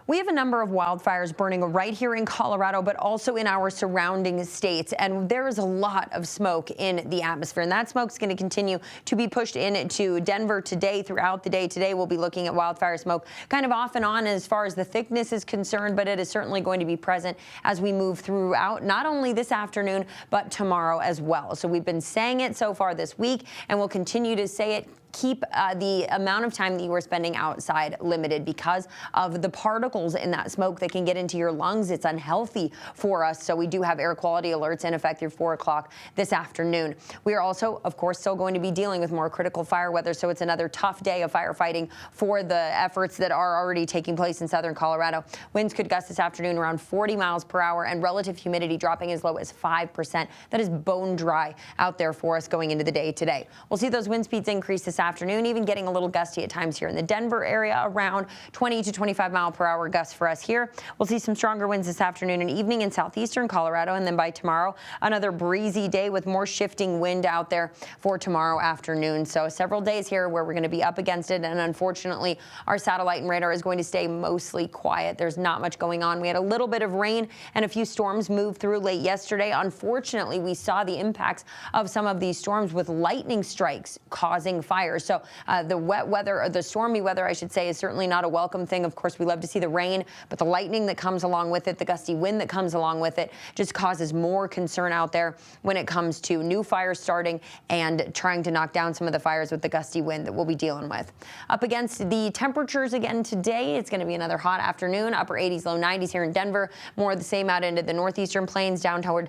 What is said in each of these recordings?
We have a number of wildfires burning right here in Colorado, but also in our surrounding states. And there is a lot of smoke in the atmosphere. And that smoke is going to continue to be pushed into Denver today, throughout the day. Today, we'll be looking at wildfire smoke kind of off and on as far as the thickness is concerned, but it is certainly going to be present as we move throughout, not only this afternoon, but tomorrow as well. So we've been saying it so far this week, and we'll continue to say it. Keep the amount of time that you are spending outside limited because of the particles in that smoke that can get into your lungs. It's unhealthy for us. So we do have air quality alerts in effect through 4 o'clock this afternoon. We are also, of course, still going to be dealing with more critical fire weather. So it's another tough day of firefighting for the efforts that are already taking place in southern Colorado. Winds could gust this afternoon around 40 miles per hour and relative humidity dropping as low as 5%. That is bone dry out there for us going into the day today. We'll see those wind speeds increase this afternoon, even getting a little gusty at times here in the Denver area, around 20 to 25 mile per hour gusts for us here. We'll see some stronger winds this afternoon and evening in southeastern Colorado, and then by tomorrow, another breezy day with more shifting wind out there for tomorrow afternoon. So several days here where we're going to be up against it, and unfortunately, our satellite and radar is going to stay mostly quiet. There's not much going on. We had a little bit of rain and a few storms move through late yesterday. Unfortunately, we saw the impacts of some of these storms with lightning strikes causing fires. So the wet weather, or the stormy weather, I should say, is certainly not a welcome thing. Of course, we love to see the rain, but the lightning that comes along with it, the gusty wind that comes along with it, just causes more concern out there when it comes to new fires starting and trying to knock down some of the fires with the gusty wind that we'll be dealing with. Up against the temperatures again today, it's going to be another hot afternoon, upper 80s, low 90s here in Denver. More of the same out into the northeastern plains, down toward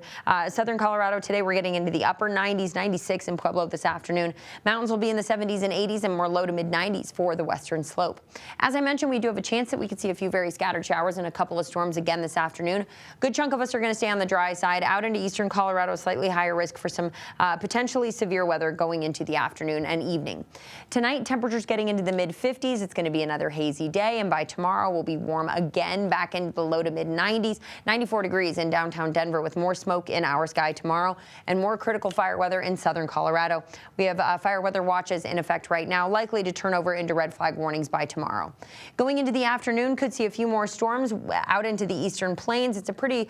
southern Colorado. Today, we're getting into the upper 90s, 96 in Pueblo this afternoon. Mountains will be in the 70s and 80s, and more low to mid 90s for the western slope. As I mentioned, we do have a chance that we could see a few very scattered showers and a couple of storms again this afternoon. Good chunk of us are going to stay on the dry side. Out into eastern Colorado, slightly higher risk for some potentially severe weather going into the afternoon and evening. Tonight, temperatures getting into the mid 50s. It's going to be another hazy day, and by tomorrow, we'll be warm again, back into the low to mid 90s. 94 degrees in downtown Denver with more smoke in our sky tomorrow and more critical fire weather in southern Colorado. We have fire weather watches in effect right now, likely to turn over into red flag warnings by tomorrow. Going into the afternoon, could see a few more storms out into the eastern plains. It's a pretty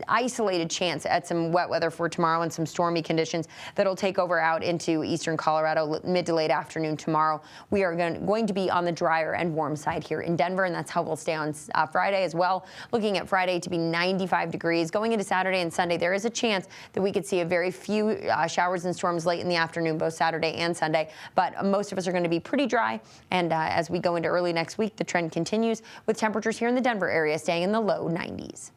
isolated chance at some wet weather for tomorrow and some stormy conditions that'll take over out into eastern Colorado mid to late afternoon tomorrow. We are going to be on the drier and warm side here in Denver, and that's how we'll stay on Friday as well. Looking at Friday to be 95 degrees. Going into Saturday and Sunday, there is a chance that we could see a very few showers and storms late in the afternoon, both Saturday and Sunday, but most of us are going to be pretty dry, and as we go into early next week, the trend continues with temperatures here in the Denver area staying in the low 90s.